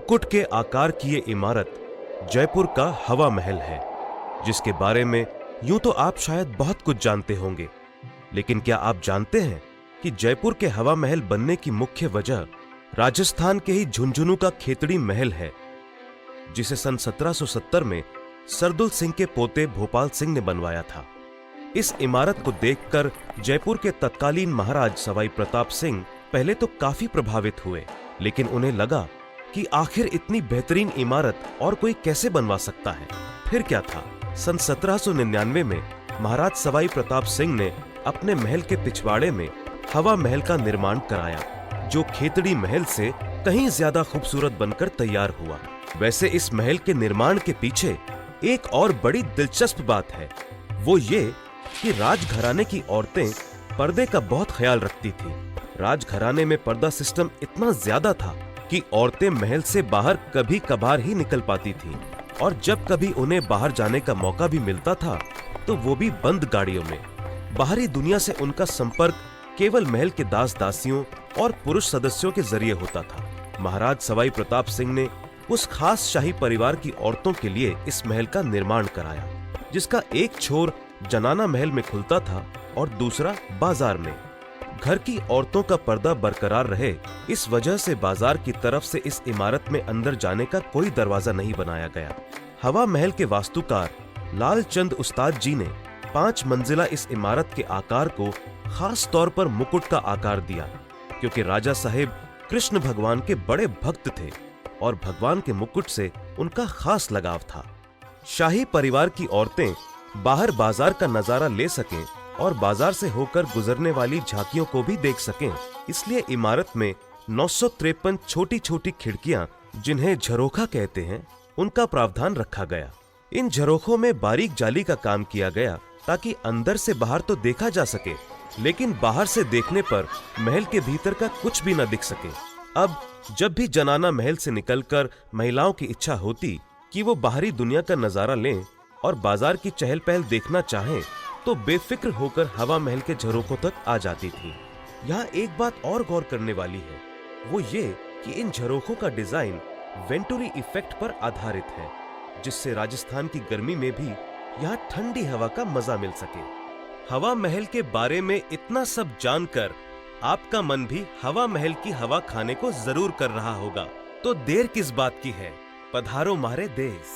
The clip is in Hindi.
मुकुट के आकार की ये इमारत जयपुर का हवा महल है, जिसके बारे में यूं तो आप शायद बहुत कुछ जानते होंगे, लेकिन क्या आप जानते हैं कि जयपुर के हवा महल बनने की मुख्य वजह राजस्थान के ही झुंझुनू का खेतड़ी महल है, जिसे सन 1770 में सरदुल सिंह के पोते भोपाल सिंह ने बनवाया था। इस इमारत को देखकर जयपुर के तत्कालीन महाराज सवाई प्रताप सिंह पहले तो काफी प्रभावित हुए, लेकिन उन्हें लगा कि आखिर इतनी बेहतरीन इमारत और कोई कैसे बनवा सकता है। फिर क्या था, सन 1799 में महाराज सवाई प्रताप सिंह ने अपने महल के पिछवाड़े में हवा महल का निर्माण कराया, जो खेतड़ी महल से कहीं ज्यादा खूबसूरत बनकर तैयार हुआ। वैसे इस महल के निर्माण के पीछे एक और बड़ी दिलचस्प बात है, वो ये कि राजघराने की औरतें पर्दे का बहुत ख्याल रखती थी। राजघराने में पर्दा सिस्टम इतना ज्यादा था कि औरतें महल से बाहर कभी कभार ही निकल पाती थीं, और जब कभी उन्हें बाहर जाने का मौका भी मिलता था तो वो भी बंद गाड़ियों में। बाहरी दुनिया से उनका संपर्क केवल महल के दास दासियों और पुरुष सदस्यों के जरिए होता था। महाराज सवाई प्रताप सिंह ने उस खास शाही परिवार की औरतों के लिए इस महल का निर्माण कराया, जिसका एक छोर जनाना महल में खुलता था और दूसरा बाजार में। घर की औरतों का पर्दा बरकरार रहे, इस वजह से बाजार की तरफ से इस इमारत में अंदर जाने का कोई दरवाजा नहीं बनाया गया। हवा महल के वास्तुकार लालचंद उस्ताद जी ने 5 मंजिला इस इमारत के आकार को खास तौर पर मुकुट का आकार दिया, क्योंकि राजा साहेब कृष्ण भगवान के बड़े भक्त थे और भगवान के मुकुट से उनका खास लगाव था। शाही परिवार की औरतें बाहर बाजार का नजारा ले सकें और बाजार से होकर गुजरने वाली झांकियों को भी देख सकें, इसलिए इमारत में 953 छोटी छोटी खिड़कियां, जिन्हें झरोखा कहते हैं, उनका प्रावधान रखा गया। इन झरोखों में बारीक जाली का काम किया गया ताकि अंदर से बाहर तो देखा जा सके, लेकिन बाहर से देखने पर महल के भीतर का कुछ भी न दिख सके। अब जब भी जनाना महल से निकलकर महिलाओं की इच्छा होती कि वो बाहरी दुनिया का नजारा लें और बाजार की चहल पहल देखना चाहें, तो बेफिक्र होकर हवा महल के झरोखों तक आ जाती थी। यहाँ एक बात और गौर करने वाली है, वो ये कि इन झरोखों का डिजाइन वेंटुरी इफेक्ट पर आधारित है, जिससे राजस्थान की गर्मी में भी यहाँ ठंडी हवा का मजा मिल सके। हवा महल के बारे में इतना सब जानकर आपका मन भी हवा महल की हवा खाने को जरूर कर रहा होगा, तो देर किस बात की है, पधारो मारे देश।